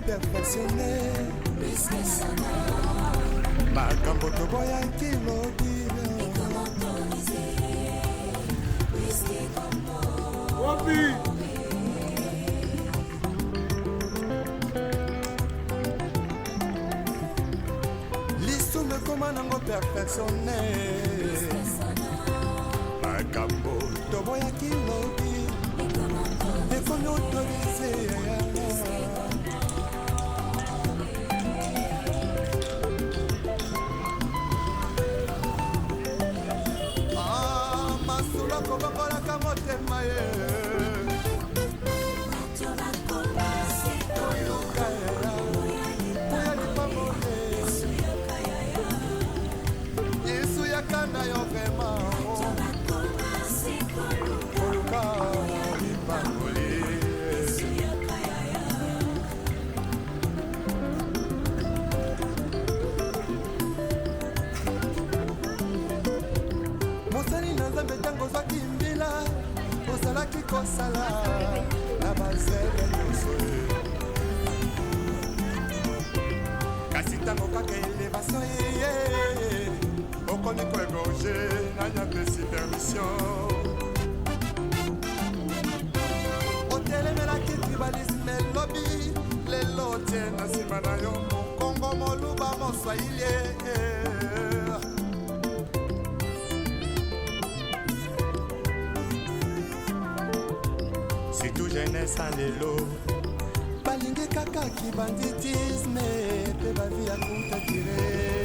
perfectionné. Makambo toboya kilobi Wapi Lisume koma nango perfectionné. Makambo toboya kilobi ekomi autorisé. Kobakolaka motema ye Yesu yakanda yo vrema koluka lipangoli mosali na nzambe ntango ozwaki mbila ozalaki kosala na bazele nyonso kasi ntango kaka elevation yeye okomi koegorge nanyapesi permission otelemelaki tribalisme elobi lelo tie na nsima na yo mokongo moluba moswahili Situ jeunesse en lelo balingi kaka kibanditisme pe bavi ya kuta tire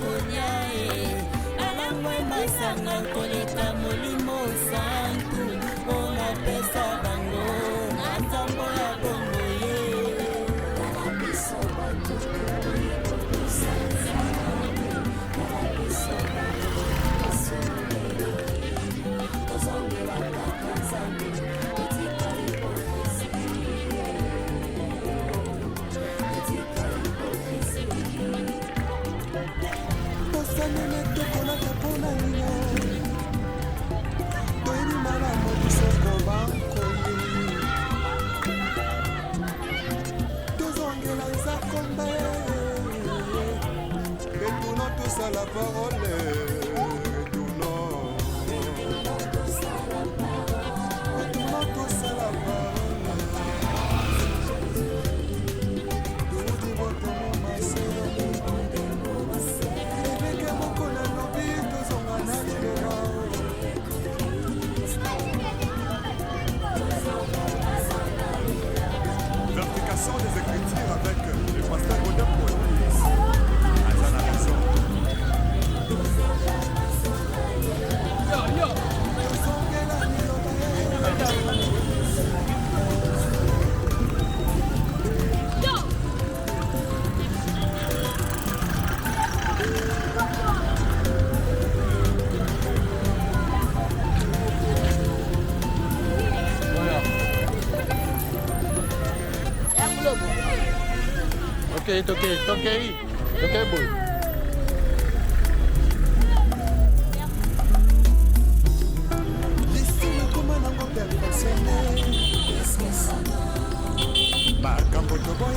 kolia alangwe masanga koleka molimo santu ona pesa bango na nzambo ya bongo ye biso bato la parole, tournons tous à la parole. Nous dévotons ma sœur, et que mon collègue l'oblige, tous en a Vérification des écritures avec le pasteur Godin Paul. Okay, boy.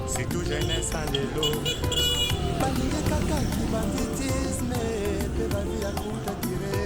C'est tout jeunesse à l'élo. Balingue kaka qui banditisme, pe bavi à kuta tiré.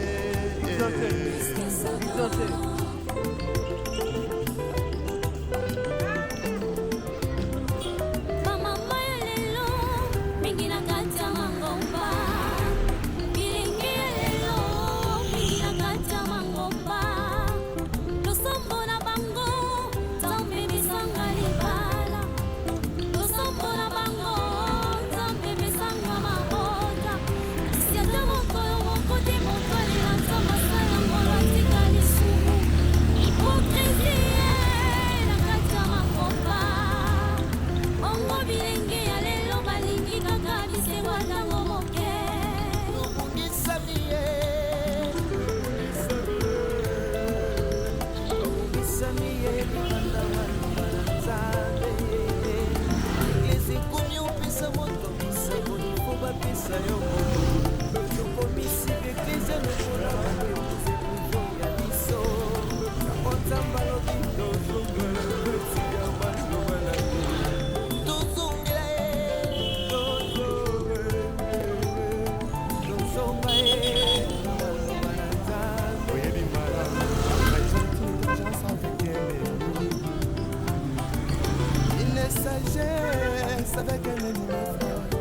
sagesse avec un ennemi fort.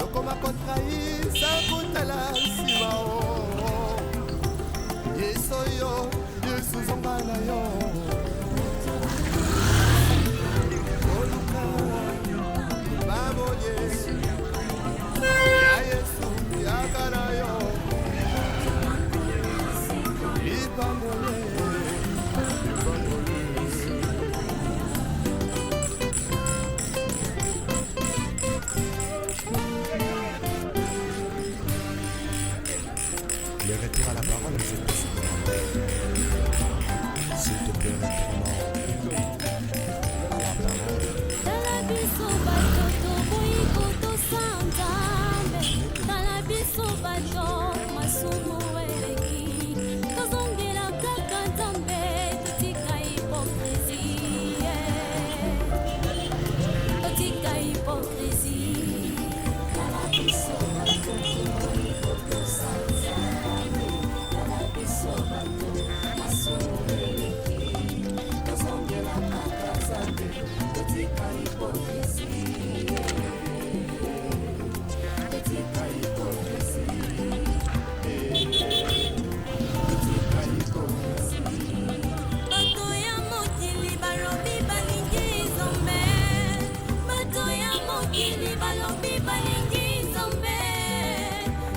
Okoma kotrahi sakutela nsima o. Yesu yo, Yesu zonga na yo. Oluka baboye ya Yesu yakana yo. Ibangole le retour à la parole, c'est possible. S'il te plaît, retourne à la parole. Talabiso batoto boyiko tosanzambe. Talabiso bato masumu eleki. Tozongela kaka nzambe totika hypocrisie. Totika hypocrisie. Talabiso batoto boyiko tosanzambe. Talabiso bato masumu eleki. Tozongela kaka nzambe totika hypocrisie. Totika hypocrisie. Totika hypocrisie. Bato ya mokili balobi balingi nzambe. Bato ya mokili balobi balingi nzambe.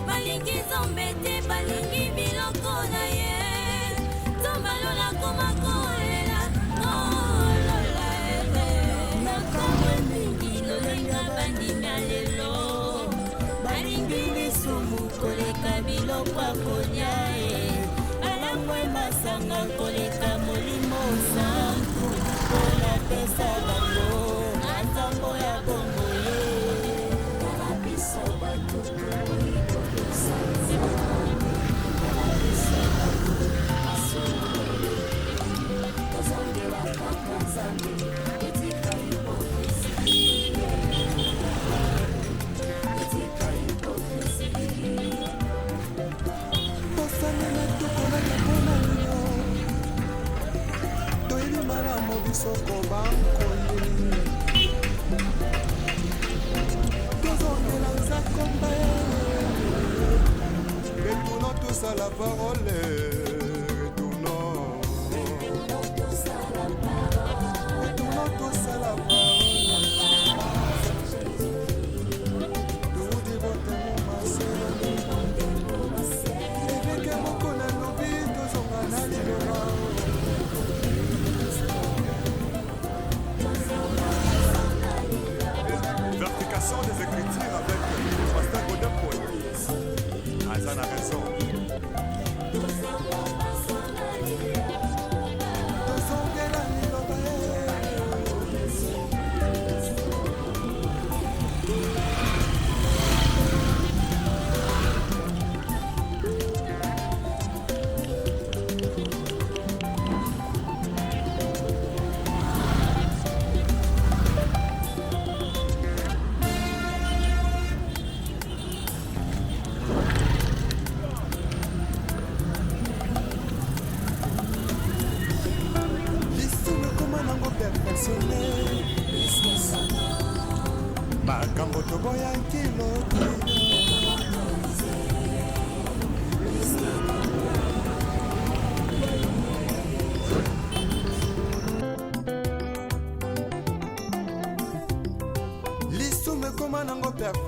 Balingi nzambe te balingi biloko na ye. Nzambe alola koma kolela nolola ete. Makambo mingi lolenga bandimi lelo. Balingi lisumu koleka biloko akolia ye. Balangwe masanga koleka molimo santu. Mpona pesa bango na nzambo ya bongo ye. Talabiso bato boyiko tosanzambe. Talabiso bato masumu eleki. Tozongela kaka nzambe totika hypocrisie. Totika hypocrisie. tosangela tokolaka mpona lino toyebi malamu biso kobankoye tozongela nzakomba retournons tous à la parole. Retournons tous à la parole. Nous dévotons ma sœur. Eveke moko na lobi tozonga na liloba. Verification des Écritures avec le pasteur Godin Paul. Azan a raison. Tozongela liloba. Lisumu koma nango perfectionné. Makambo toboyaki lobi. Lisumu koma nango perfectionné.